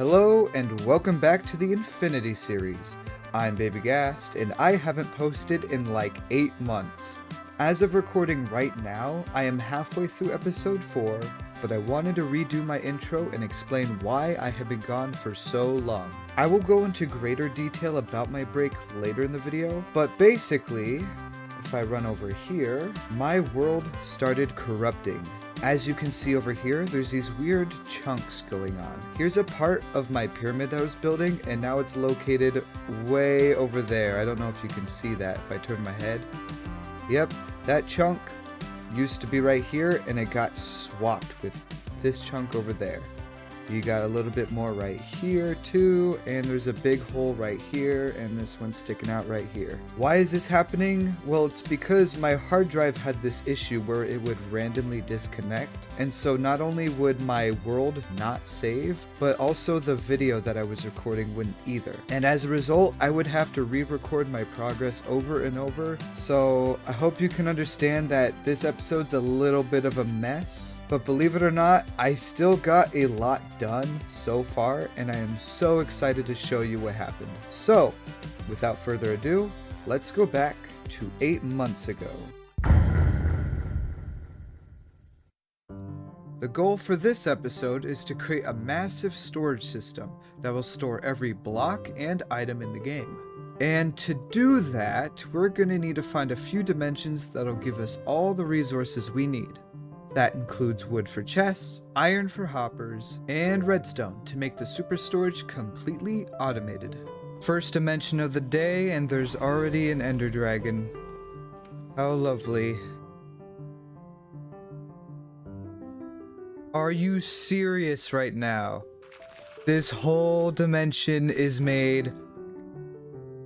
Hello and welcome back to the Infinity series. I'm BabyGhast and I haven't posted in like 8 months. As of recording right now, I am halfway through episode 4, but I wanted to redo my intro and explain why I have been gone for so long. I will go into greater detail about my break later in the video, but basically, if I run over here, my world started corrupting. As you can see over here, there's these weird chunks going on. Here's a part of my pyramid that I was building, and now it's located way over there. I don't know if you can see that if I turn my head. Yep, that chunk used to be right here, and it got swapped with this chunk over there. You got a little bit more right here too, and there's a big hole right here, and this one's sticking out right here. Why is this happening? Well, it's because my hard drive had this issue where it would randomly disconnect, and so not only would my world not save, but also the video that I was recording wouldn't either. And as a result, I would have to re-record my progress over and over, so I hope you can understand that this episode's a little bit of a mess. But believe it or not, I still got a lot done so far, and I am so excited to show you what happened. So, without further ado, let's go back to 8 months ago. The goal for this episode is to create a massive storage system that will store every block and item in the game. And to do that, we're going to need to find a few dimensions that'll give us all the resources we need. That includes wood for chests, iron for hoppers, and redstone to make the super storage completely automated. First dimension of the day, and there's already an ender dragon. How lovely. Are you serious right now? This whole dimension is made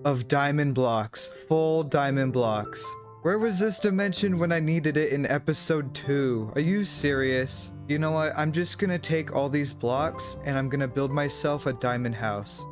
of diamond blocks, full diamond blocks. Where was this dimension when I needed it in episode 2? Are you serious? You know what? I'm just gonna take all these blocks and I'm gonna build myself a diamond house.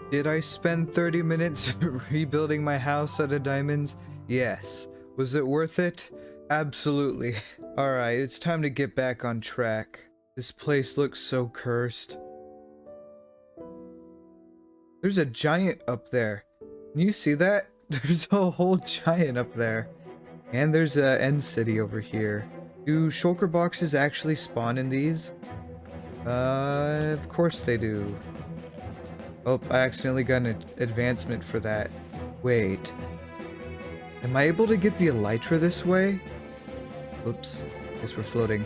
Did I spend 30 minutes rebuilding my house out of diamonds? Yes. Was it worth it? Absolutely. Alright, it's time to get back on track. This place looks so cursed. There's a giant up there. Can you see that? There's a whole giant up there. And there's a end city over here. Do shulker boxes actually spawn in these? Of course they do. Oh, I accidentally got an advancement for that. Wait. Am I able to get the elytra this way? Oops. Guess we're floating.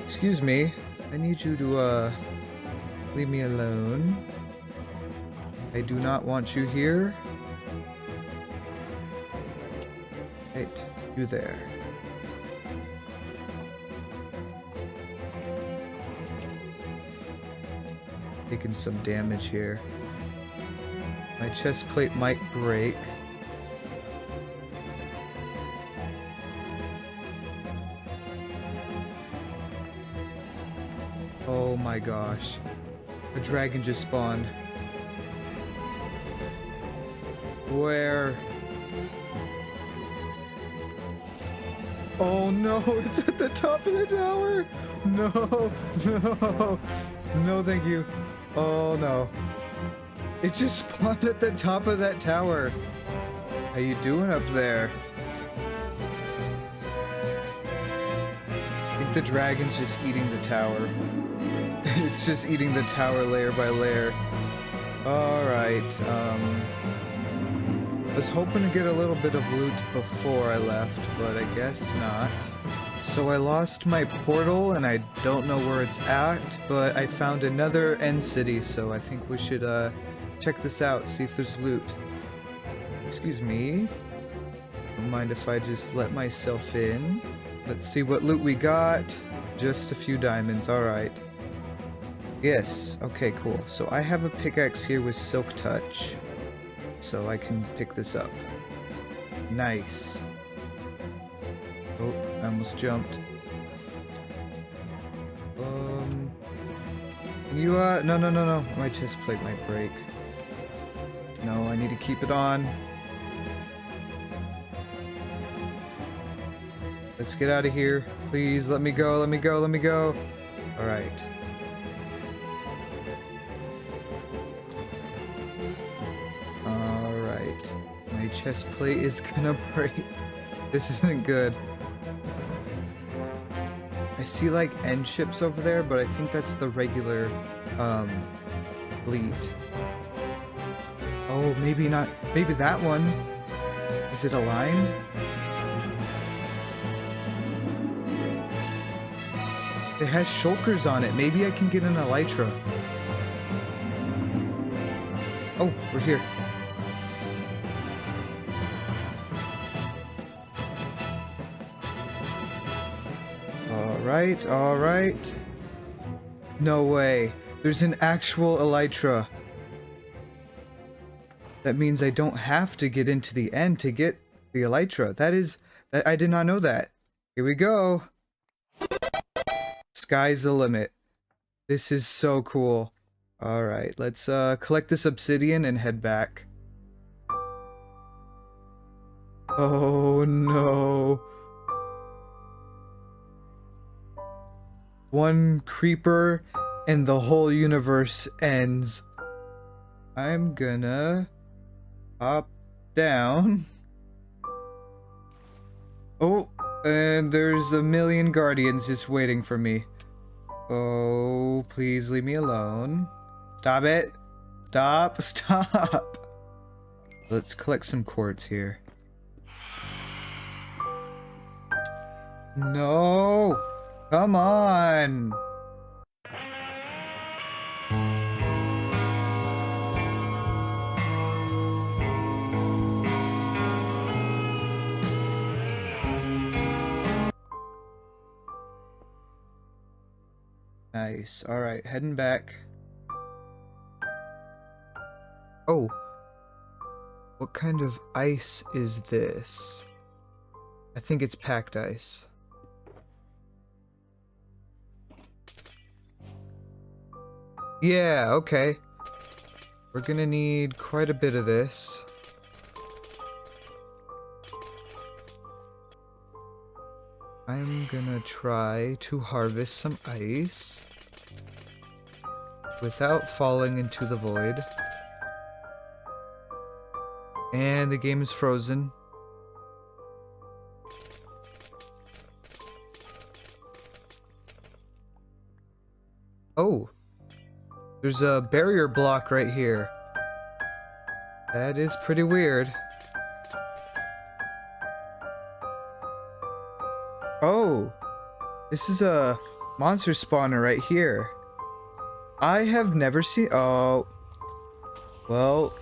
Excuse me. I need you to, leave me alone. I do not want you here. Right. You there. Taking some damage here. My chest plate might break. Oh my gosh. A dragon just spawned. Where? Oh no, it's at the top of the tower! No, no, no thank you. Oh no. It just spawned at the top of that tower. How you doing up there? I think the dragon's just eating the tower. It's just eating the tower layer by layer. Alright, I was hoping to get a little bit of loot before I left, but I guess not. So I lost my portal and I don't know where it's at, but I found another end city, so I think we should check this out, see if there's loot. Excuse me. Don't mind if I just let myself in. Let's see what loot we got. Just a few diamonds, alright. Yes, okay, cool. So I have a pickaxe here with silk touch, so I can pick this up. Nice. Oh, I almost jumped. You, no. My chest plate might break. No, I need to keep it on. Let's get out of here. Please, let me go, let me go, let me go. Alright. Alright. My chest plate is gonna break. This isn't good. I see like end ships over there, but I think that's the regular fleet. Oh, maybe not. Maybe that one. Is it aligned? It has shulkers on it. Maybe I can get an elytra. Oh, we're here. Alright, alright. No way. There's an actual elytra. That means I don't have to get into the end to get the elytra. I did not know that. Here we go. Sky's the limit. This is so cool. Alright, let's collect this obsidian and head back. Oh no. One creeper and the whole universe ends. I'm gonna hop down. Oh, and there's a million guardians just waiting for me. Oh, please leave me alone. Stop it. Stop. Stop. Let's collect some quartz here. No. Come on. Nice. Alright, heading back. Oh. What kind of ice is this? I think it's packed ice. Yeah, okay. We're gonna need quite a bit of this. I'm gonna try to harvest some ice without falling into the void. And the game is frozen. Oh, there's a barrier block right here. That is pretty weird. Oh, this is a monster spawner right here. I have never seen. Oh, well,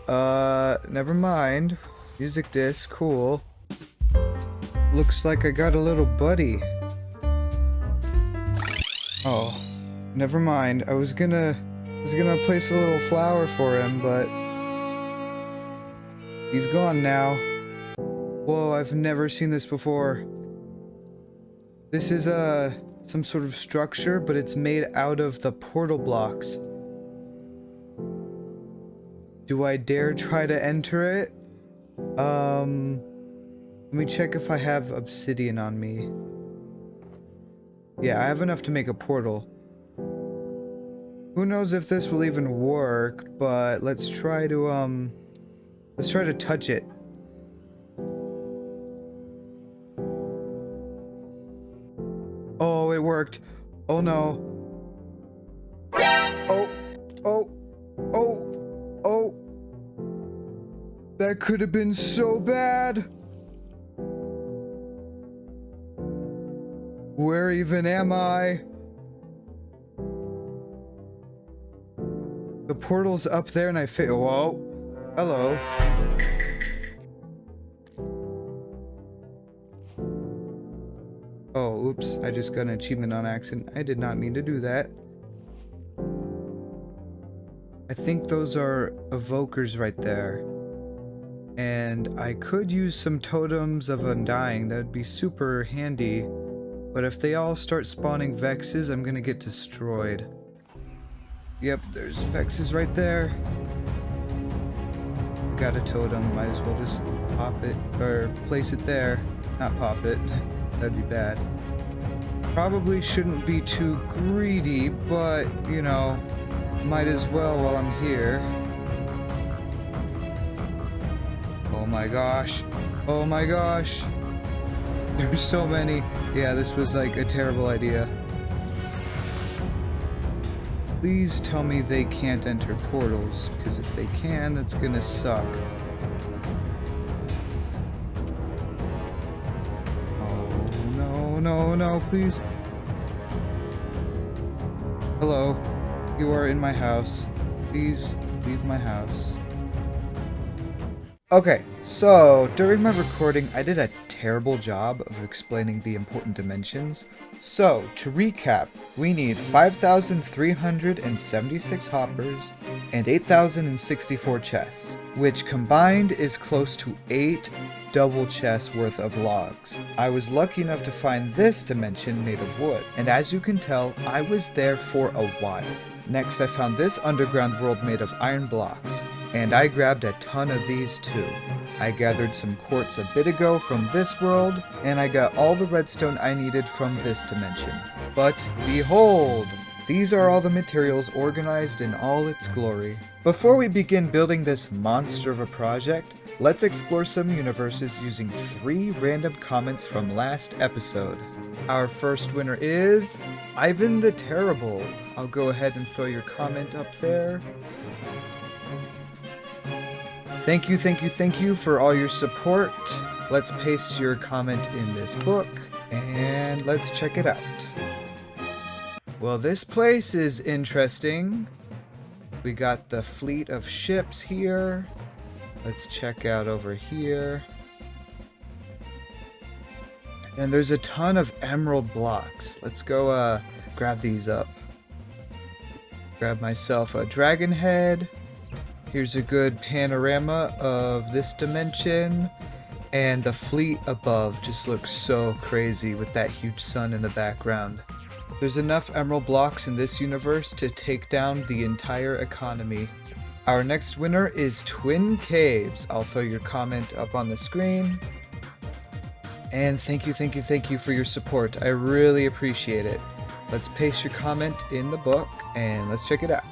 never mind. Music disc, cool. Looks like I got a little buddy. Oh, never mind. I was gonna place a little flower for him, but he's gone now. Whoa, I've never seen this before. This is some sort of structure, but it's made out of the portal blocks. Do I dare try to enter it? Let me check if I have obsidian on me. Yeah, I have enough to make a portal. Who knows if this will even work, but let's try to touch it. Oh, it worked. Oh no. Oh, oh, oh, oh. That could have been so bad. Where even am I? The portal's up there and I whoa. Hello. Oh, oops. I just got an achievement on accident. I did not mean to do that. I think those are evokers right there. And I could use some totems of undying. That would be super handy. But if they all start spawning Vexes, I'm gonna get destroyed. Yep, there's Vex's right there. Got a totem, might as well just pop it, or place it there. Not pop it, that'd be bad. Probably shouldn't be too greedy, but, you know, might as well while I'm here. Oh my gosh. Oh my gosh. There's so many. Yeah, this was like a terrible idea. Please tell me they can't enter portals, because if they can, that's gonna suck. Oh, no, no, no, please. Hello. You are in my house. Please leave my house. Okay, so during my recording, I did a terrible job of explaining the important dimensions. So, to recap, we need 5,376 hoppers and 8,064 chests, which combined is close to 8 double chests worth of logs. I was lucky enough to find this dimension made of wood, and as you can tell, I was there for a while. Next, I found this underground world made of iron blocks, and I grabbed a ton of these too. I gathered some quartz a bit ago from this world, and I got all the redstone I needed from this dimension. But behold! These are all the materials organized in all its glory. Before we begin building this monster of a project, let's explore some universes using 3 random comments from last episode. Our first winner is Ivan the Terrible. I'll go ahead and throw your comment up there. Thank you for all your support. Let's paste your comment in this book, and let's check it out. Well, this place is interesting. We got the fleet of ships here. Let's check out over here. And there's a ton of emerald blocks. Let's go grab these up. Grab myself a dragon head. Here's a good panorama of this dimension. And the fleet above just looks so crazy with that huge sun in the background. There's enough emerald blocks in this universe to take down the entire economy. Our next winner is Twin Caves. I'll throw your comment up on the screen. And thank you for your support. I really appreciate it. Let's paste your comment in the book and let's check it out.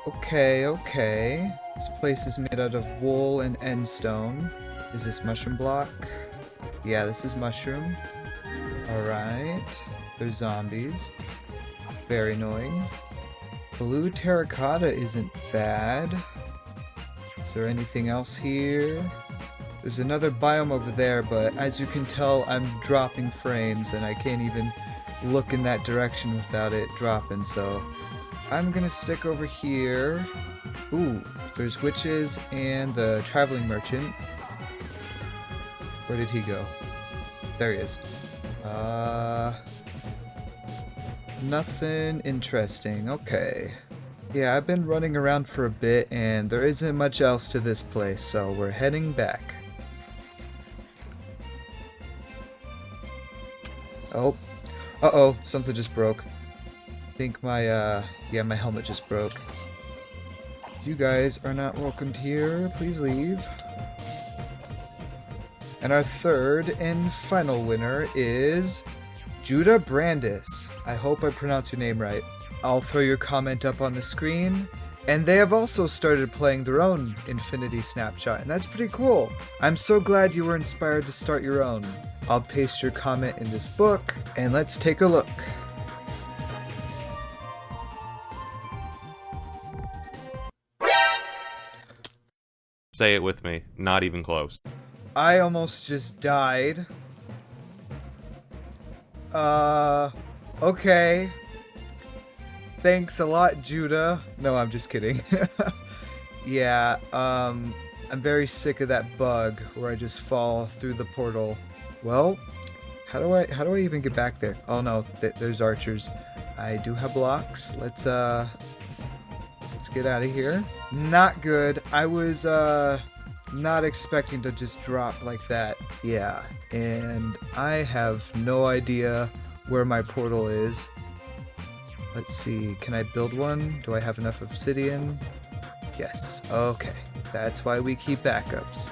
Okay. This place is made out of wool and endstone. Is this mushroom block? Yeah, this is mushroom. Alright. There's zombies. Very annoying. Blue terracotta isn't bad. Is there anything else here? There's another biome over there, but as you can tell, I'm dropping frames and I can't even look in that direction without it dropping, so I'm gonna stick over here. Ooh, there's witches and the traveling merchant. Where did he go? There he is. Nothing interesting. Okay. Yeah, I've been running around for a bit and there isn't much else to this place, so we're heading back. Oh. Uh-oh, something just broke. I think my helmet just broke. You guys are not welcomed here. Please leave. And our third and final winner is Judah Brandis. I hope I pronounced your name right. I'll throw your comment up on the screen. And they have also started playing their own Infinity Snapshot, and that's pretty cool. I'm so glad you were inspired to start your own. I'll paste your comment in this book, and let's take a look. Say it with me. Not even close. I almost just died. Okay. Thanks a lot, Judah. No, I'm just kidding. Yeah, I'm very sick of that bug where I just fall through the portal. Well, how do I even get back there? Oh no, there's archers. I do have blocks. Let's get out of here. Not good. I was not expecting to just drop like that. Yeah, and I have no idea where my portal is. Let's see, can I build one? Do I have enough obsidian? Yes, okay. That's why we keep backups.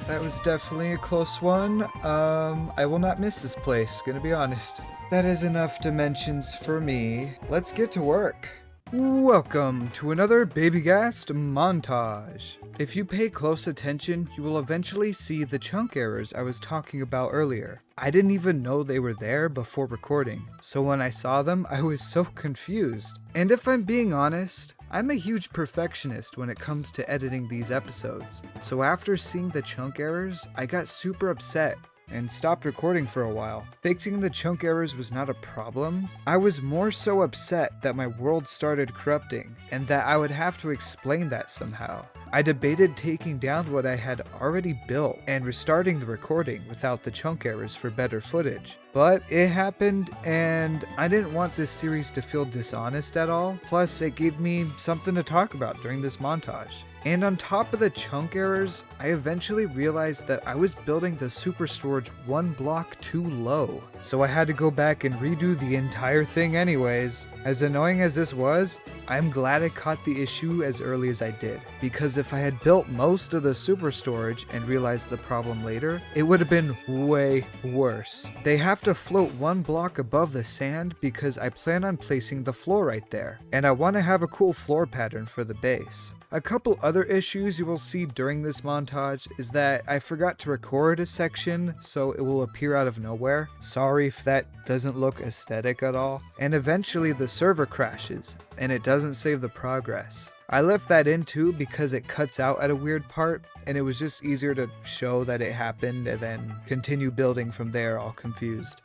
That was definitely a close one. I will not miss this place, gonna be honest. That is enough dimensions for me. Let's get to work. Welcome to another BabyGhast montage. If you pay close attention, you will eventually see the chunk errors I was talking about earlier. I didn't even know they were there before recording, so when I saw them, I was so confused. And if I'm being honest, I'm a huge perfectionist when it comes to editing these episodes. So after seeing the chunk errors, I got super upset and stopped recording for a while. Fixing the chunk errors was not a problem. I was more so upset that my world started corrupting and that I would have to explain that somehow. I debated taking down what I had already built and restarting the recording without the chunk errors for better footage. But it happened, and I didn't want this series to feel dishonest at all. Plus, it gave me something to talk about during this montage. And on top of the chunk errors, I eventually realized that I was building the super storage one block too low. So I had to go back and redo the entire thing anyways. As annoying as this was, I'm glad I caught the issue as early as I did, because if I had built most of the super storage and realized the problem later, it would have been way worse. They have to float one block above the sand because I plan on placing the floor right there, and I want to have a cool floor pattern for the base. A couple other issues you will see during this montage is that I forgot to record a section, so it will appear out of nowhere. Sorry if that doesn't look aesthetic at all. And eventually the server crashes, and it doesn't save the progress. I left that in too because it cuts out at a weird part, and it was just easier to show that it happened and then continue building from there all confused.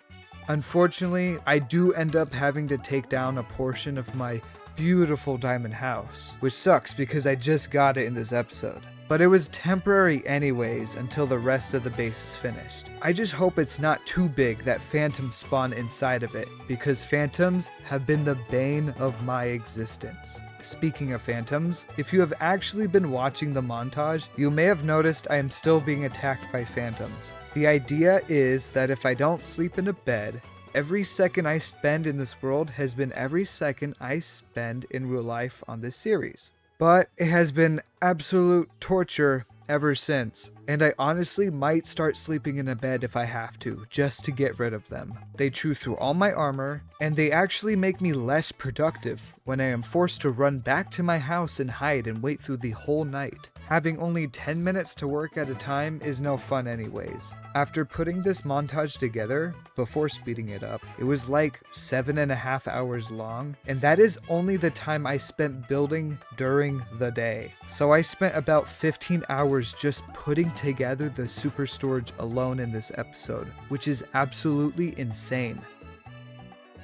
Unfortunately, I do end up having to take down a portion of my beautiful diamond house, which sucks because I just got it in this episode. But it was temporary anyways until the rest of the base is finished. I just hope it's not too big that phantoms spawn inside of it, because phantoms have been the bane of my existence. Speaking of phantoms, if you have actually been watching the montage, you may have noticed I am still being attacked by phantoms. The idea is that if I don't sleep in a bed, every second I spend in this world has been every second I spend in real life on this series. But it has been absolute torture ever since, and I honestly might start sleeping in a bed if I have to, just to get rid of them. They chew through all my armor, and they actually make me less productive when I am forced to run back to my house and hide and wait through the whole night. Having only 10 minutes to work at a time is no fun anyways. After putting this montage together, before speeding it up, it was like 7.5 hours long, and that is only the time I spent building during the day. So I spent about 15 hours just putting together the super storage alone in this episode, which is absolutely insane.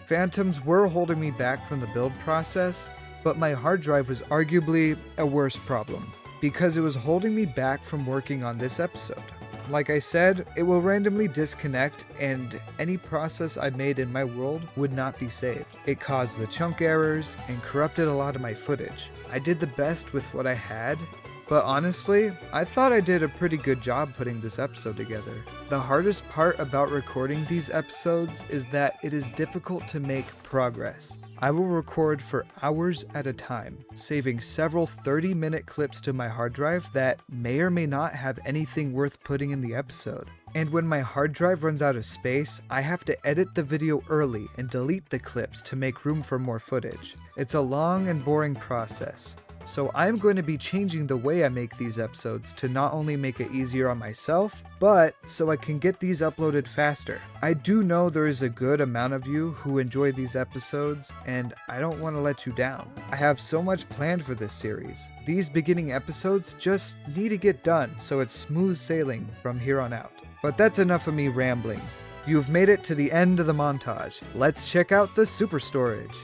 Phantoms were holding me back from the build process, but my hard drive was arguably a worse problem, because it was holding me back from working on this episode. Like I said, it will randomly disconnect and any process I made in my world would not be saved. It caused the chunk errors and corrupted a lot of my footage. I did the best with what I had, but honestly, I thought I did a pretty good job putting this episode together. The hardest part about recording these episodes is that it is difficult to make progress. I will record for hours at a time, saving several 30-minute clips to my hard drive that may or may not have anything worth putting in the episode. And when my hard drive runs out of space, I have to edit the video early and delete the clips to make room for more footage. It's a long and boring process. So I'm going to be changing the way I make these episodes to not only make it easier on myself, but so I can get these uploaded faster. I do know there is a good amount of you who enjoy these episodes, and I don't want to let you down. I have so much planned for this series. These beginning episodes just need to get done so it's smooth sailing from here on out. But that's enough of me rambling. You've made it to the end of the montage. Let's check out the super storage.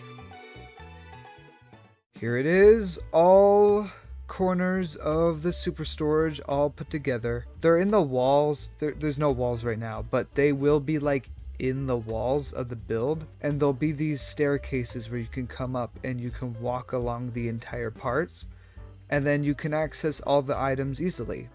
Here it is, all corners of the super storage all put together. They're in the walls. There's no walls right now, but they will be like in the walls of the build, and there'll be these staircases where you can come up and you can walk along the entire parts, and then you can access all the items easily.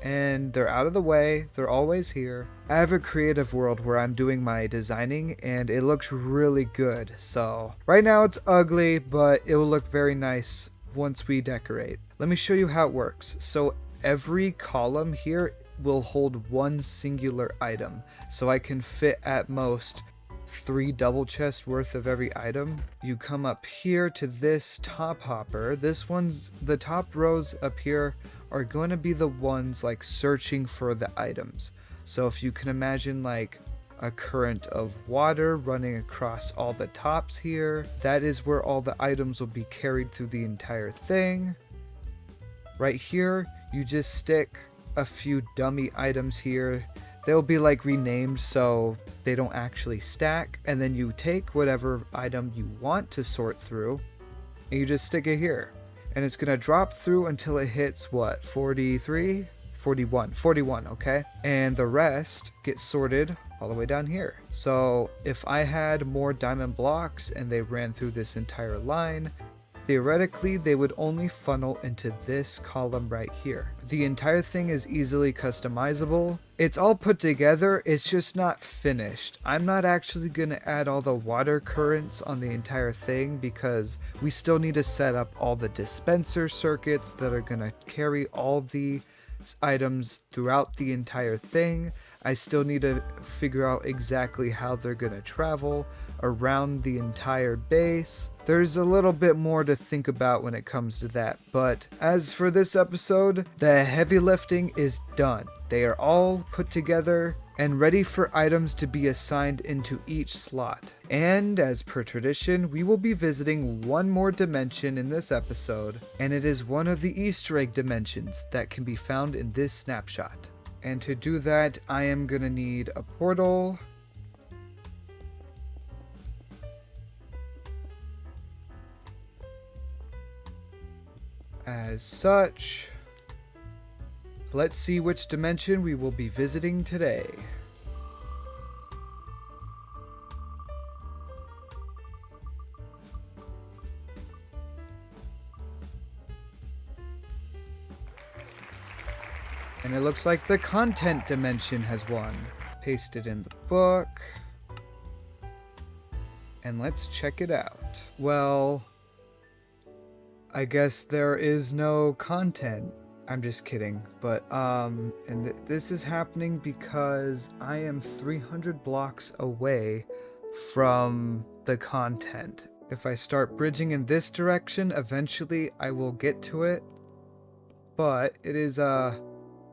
and they're out of the way. They're always here. I have a creative world where I'm doing my designing and it looks really good. So right now it's ugly, but it will look very nice once we decorate. Let me show you how it works. So every column here will hold one singular item. So I can fit at most 3 double chests worth of every item. You come up here to this top hopper. The top rows up here are going to be the ones like searching for the items. So if you can imagine like a current of water running across all the tops here, that is where all the items will be carried through the entire thing. Right here, you just stick a few dummy items here. They'll be like renamed so they don't actually stack, and then you take whatever item you want to sort through and you just stick it here, and it's gonna drop through until it hits what, 41, okay, and the rest gets sorted all the way down here. So if I had more diamond blocks and they ran through this entire line, theoretically, they would only funnel into this column right here. The entire thing is easily customizable. It's all put together, it's just not finished. I'm not actually going to add all the water currents on the entire thing because we still need to set up all the dispenser circuits that are going to carry all the items throughout the entire thing. I still need to figure out exactly how they're going to travel around the entire base. There's a little bit more to think about when it comes to that, but as for this episode, the heavy lifting is done. They are all put together and ready for items to be assigned into each slot. And as per tradition, we will be visiting one more dimension in this episode, and it is one of the Easter egg dimensions that can be found in this snapshot. And to do that, I am gonna need a portal, as such. Let's see which dimension we will be visiting today. And it looks like the content dimension has won. Paste it in the book. And let's check it out. Well, I guess there is no content. I'm just kidding. But, this is happening because I am 300 blocks away from the content. If I start bridging in this direction, eventually I will get to it. But it is,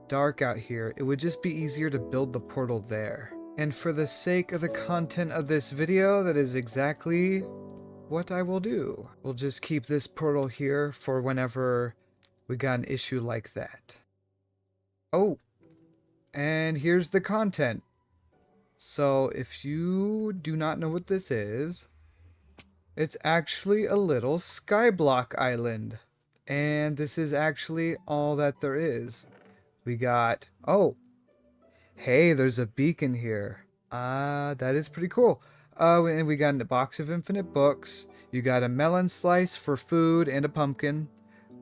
dark out here. It would just be easier to build the portal there. And for the sake of the content of this video, that is exactly what I will do. We'll just keep this portal here for whenever we got an issue like that. Oh, and here's the content. So if you do not know what this is, it's actually a little skyblock island. And this is actually all that there is. We got, oh, hey, there's a beacon here. That is pretty cool. Oh, and we got a box of infinite books. You got a melon slice for food and a pumpkin,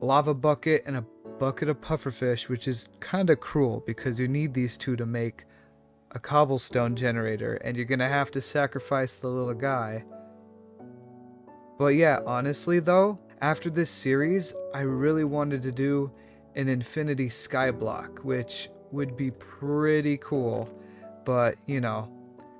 a lava bucket, and a bucket of pufferfish, which is kind of cruel because you need these two to make a cobblestone generator, and you're gonna have to sacrifice the little guy. But yeah, honestly though, after this series, I really wanted to do an infinity skyblock, which would be pretty cool, but you know,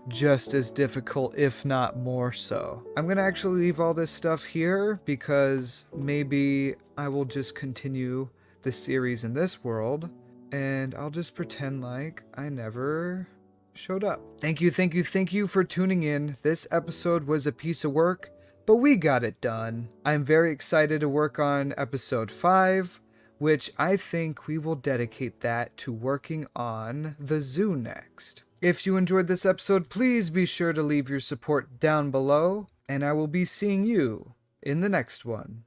just as difficult, if not more so. I'm gonna actually leave all this stuff here because maybe I will just continue the series in this world and I'll just pretend like I never showed up. Thank you for tuning in. This episode was a piece of work, but we got it done. I'm very excited to work on episode 5, which I think we will dedicate that to working on the zoo next. If you enjoyed this episode, please be sure to leave your support down below, and I will be seeing you in the next one.